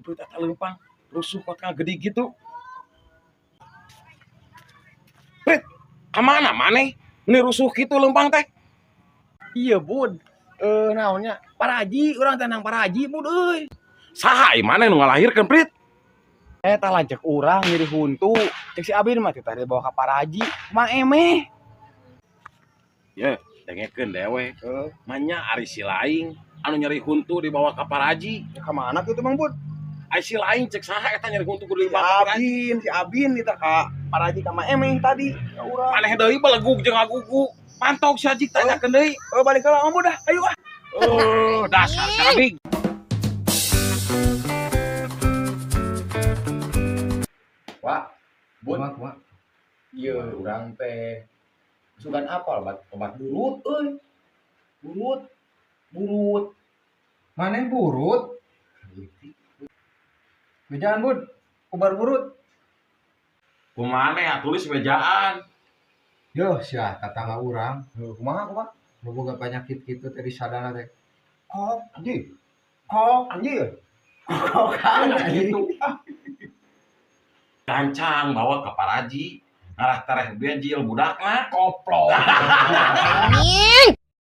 Prit eta leumpang rusuh kok tengah gede gitu. Prit, kemana maneh? Ini rusuh gitu leumpang teh. Iya bud, naonnya Paraji, orang tenang Paraji bud euy. Saha ieu maneh nu ngalahirkeun Prit? Eta lanceuk urang nyeri huntu, cek si Abin mah teh dibawa ka Paraji, mah emeh. Ye, dengekeun dewe. Manya ari si laing anu nyeri huntu dibawa ka Paraji. Ya ka mana kitu Mang Bud? Ai si laing cek saha eta nyeri huntu kudu Si dibawa ka Paraji. Abin kita ka Paraji ka mah emeh tadi. Ka urang. Maneh deui belegug jeung ngagugu. Pantog si Ajik tanyakeun deui. Balik heula Mang Bud dah, ayo ah. Dasar sarabing. Wah, Bud. Kumaha? Ieu urang teh sugan apal obat burut euy. Burut. Maneh burut? Bejaan bud, obat burut. Kumaneh atulis mejaan. Yo, sia tatangga urang. Kumaha? Nu boga penyakit kitu teh di sadana teh. Kok anjir. Kok kan gitu. Gancang bawa ke Paraji. Ngarah tereh bejil budakna koplok. Anjing.